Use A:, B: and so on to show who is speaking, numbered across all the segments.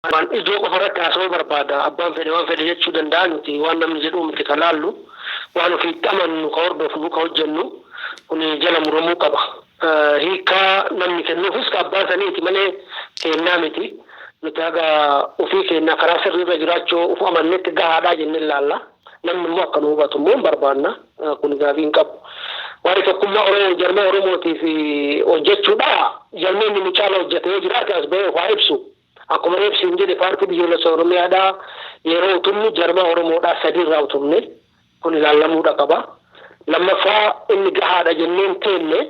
A: Waan ijoo qofarra kaasoo barbaada abbaan fedhe waan fedhe jechuu danda'anuti waan namni jedhu miti kalaallu waan ofiitti amannu ka hordofnu ka hojjennu kun jala muramuu qaba. Hiikaa namni kennuufis ka abbaan saniiti malee kennaa miti. Nuti haga ofii kennaa karaa sirriirra jiraachuu of amannetti gahaadhaa jennee ilaalla. Namni immoo akka nu hubatu immoo barbaanna kun gaabii hin qabu. Waan tokkummaa Oromoo jarma Oromootiif hojjechuudha jarmeen inni caala hojjetee jiraate as ba'ee waa ibsu. Akkuma ibsin jedhe paartii biyyoolessa Oromiyaadhaa yeroo utumni jarma Oromoodhaa sadiirraa utumne kun ilaallamuudha qaba. Lammaffaa inni gahaadha jenneen teenne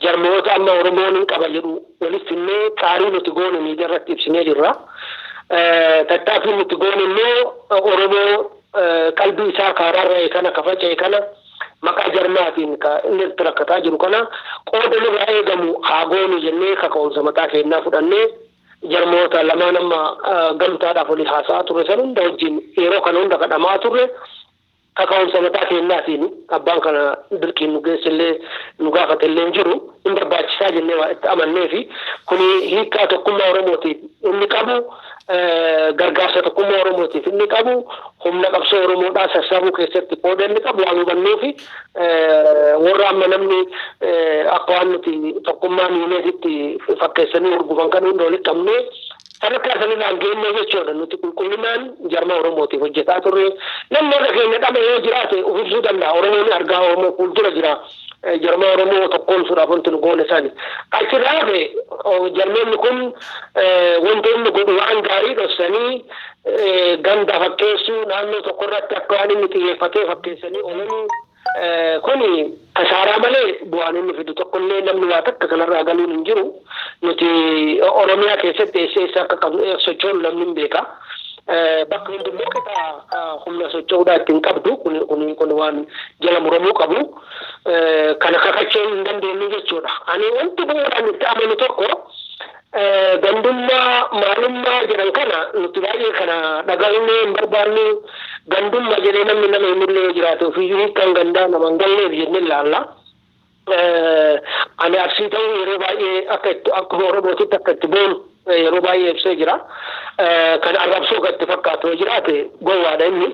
A: jarmoota amma Oromoon hin qaba jedhu walitti illee qaarii nuti goone miidiyaa irratti ibsinee jirra. Tattaaffii nuti goone immoo Oromoo qalbii isaa kaaraarra kana kafaca'e kana maqaa jarmaatiin ka inni itti rakkataa jiru kana qooda nurraa eegamu haa goonu jennee kaka'umsa mataa keenyaa fudhannee jarmoota lamaan amma gamtaadhaaf olii haasa'aa turre san hunda wajjin yeroo kana hunda kadhamaa turre kaka'umsa mataa keenyaatiin abbaan kana dirqiin nu geessillee nu gaafatellee hin jiru hin barbaachisaa jennee waa itti amannee fi kuni hiikaa tokkummaa Oromootiif inni qabu gargaarsa tokkummaa Oromootiif inni qabu humna qabsoo Oromoodhaa sassabuu keessatti qooda inni qabu waan hubannuu fi warra amma namni akka waan nuti tokkummaa miineetitti fakkeessanii urgufan kan hunda walitti qabnee sadarkaa sanirraan geennee jechuudha nuti qulqullinaan jarma Oromootiif hojjetaa turre namni irra keenya dhama yoo jiraate of ibsuu danda'a Oromoon argaa Oromoo fuuldura jira jarma Oromoo tokkoon suudhaaf wanti nu goone sani achirraa hafe jarmeenni kun wanti inni godhu waan gaarii dhoksanii ganda fakkeessuu naannoo tokkorratti akka waan inni xiyyeeffatee fakkeessanii oolanii kuni kasaaraa malee bu'aan inni fidu tokkollee namni waa takka kanarraa galuun hin jiru nuti Oromiyaa keessatti eessa akka sochoonu namni hin beeka. Bakka hundummoo keessa humna socho'uudhaa ittiin qabdu kun waan jala muramuu qabu kana kakachuu hin dandeenyu jechuudha. Ani wanti bu'uudhaan itti amanu tokko gandummaa maalummaa jedhan kana nuti baay'ee kana dhaga'uunee hin barbaannu gandummaa jedhee namni nama himullee jiraate ofiiyyuu hiikkaan gandaa nama hin galleef jennee ilaalla. Ani arsii ta'uu yeroo baay'ee akka Oromootitti akka itti boonu yeroo baay'ee ibsee jira. Kan arrabsoo gatti fakkaatu jiraate gowwaadha inni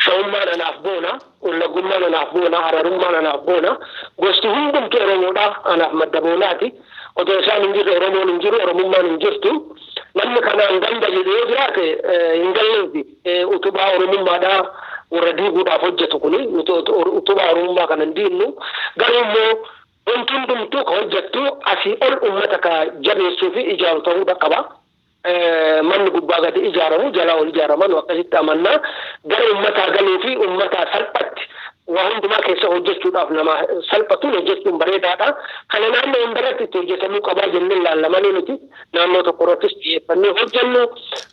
A: shawummaan anaaf boona wallagummaan anaaf boona hararummaan anaaf boona gosti hundumtu Oromoodha anaaf madda boonaati otoo isaan hin jirre Oromoon hin jiru Oromummaan hin jirtu namni kanaan ganda jedhee yoo jiraate hin galleefi utubaa Oromummaadhaa warra diiguudhaaf hojjetu kuni utubaa Oromummaa kana hin diinnu garuu immoo wanti hundumtuu ka hojjettu asii ol uummata ka jabeessuu fi ijaaru ta'uu qaba. Manni gubbaa gadi ijaaramu jalaa ol ijaaraman akkasitti amannaa gara uummataa galuu fi uummataa salphatti waa hundumaa keessa hojjechuudhaaf nama salphatuun hojjechuun bareedaadha. Kana naannoo hundarratti itti hojjetamuu qabaa jennee ilaallamanii nuti naannoo tokko irrattis xiyyeeffannee hojjennu.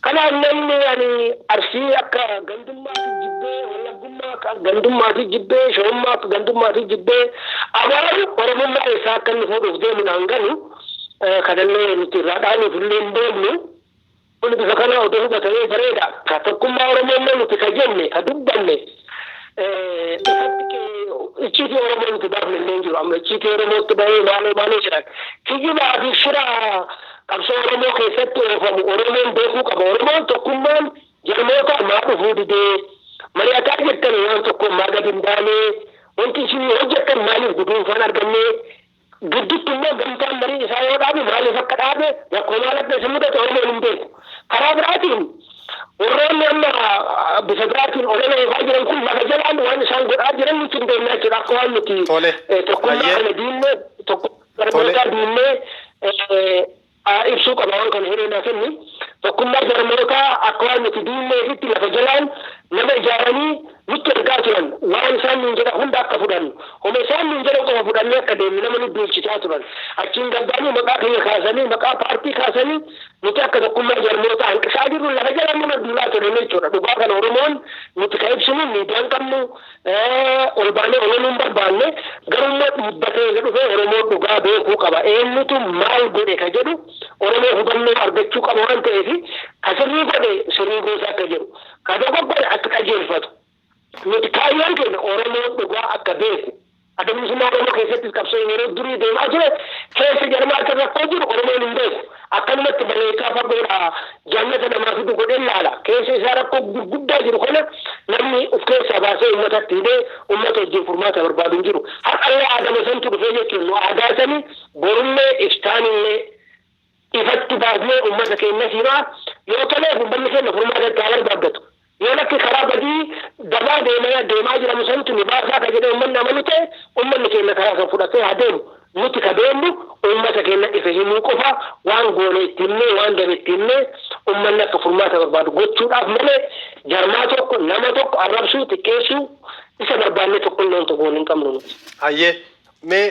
A: Kanaaf namni ani arsii akka gandummaatti jibbee wallagummaa gandummaatti jibbee shawummaa gandummaatti jibbee abaaru Oromummaa isaa akka inni fuudhuuf deemuudhaan galu kanallee nuti irraa dhaanuuf illee hin deemnu. Kun bifa kana odoo hubatamee bareeda ka tokkummaa Oromoo nuti ka jenne ka dubbanne icciitii Oromoo nuti baafne illee hin jiru amma icciitii Oromootti bahee maaloo jedhan kiyyibaa fi shira qabsoo Oromoo keessatti oofamu Oromoon beekuu qaba Oromoon tokkummaan jarmoota maa dhufuu didee mari'ataa jettan waan tokko maa gadi hin baanee wanti isin hojjettan maaliif guduunfaan argannee gidduutti immoo gamtaan marii isaa yoo dhaabe maaliif akka dhaabe rakkoo maal akka isa mudate Oromoon hin beeku. Karaa biraatiin warroonni amma bifa biraatiin olala eegaa jiran kun lafa jalaan waan isaan godhaa jiran nuti hin beeknaa jechuudha akka waan nuti tokkummaa kana diinnee jarmootaa diinnee ibsuu qaba waan kana hiriirraa kenni tokkummaa jarmootaa akka waan nuti diinneefitti lafa jalaan nama ijaaranii nutti ergaa turan waan isaan nuun jedha hunda akka fudhannu homa isaan nuun jedha qofa fudhannee akka deemnu nama nu beeksisaa turan achiin gabbaanii maqaa keenya kaasanii maqaa paartii kaasanii nuti akka tokkummaa jarmoota hanqisaa jirru lafa jalaan nama duulaa turan jechuudha dhugaa kana Oromoon nuti ka ibsinu miidiyaan qabnu ol baanee ololuu hin barbaanne garummaa dhiibbatee dhufee Oromoon dhugaa beekuu qaba eenyutu maal godhe ka jedhu Oromoo hubannoo argachuu qaba waan ta'eef ka sirrii godhe sirrii goosaa akka jedhu ka dogoggore akka qajeelfatu nuti kaayyaan keenya Oromoo dhugaa akka beeku adamsummaa Oromoo keessatti qabsoo yeroo durii deemaa ture keessa jarmaa akka rakkoo jiru Oromoon hin beeku akkanumatti barreessaa fagoodhaa jannata namaa fi godhu godhe laala keessa isaa rakkoo gurguddaa jiru kana namni of keessaa baasee uummatatti hidhee uummata wajjin furmaata barbaadu hin jiru. Har'allee aadama santu dhufee jechuun nu aadaa sanii borullee iftaanillee ifatti baasnee uummata keenya simaa yoo ta'e uummanni keenya furmaatatti haa barbaaddatu. Yoo lakki karaa badii dabaa deemaa jiramu santu ni baasaa ka jedhee uummanni amanu ta'e uummanni keenya karaa kan fudhatee haa deemu. Nuti ka deemnu uummata keenya ifa himuu qofa waan goone itti himnee waan dabe itti himnee uummanni akka furmaata barbaadu gochuudhaaf malee jarmaa tokko nama tokko arrabsuu xiqqeessuu isa barbaanne tokko illee goone hin qabnu nuti.
B: Hayyee mee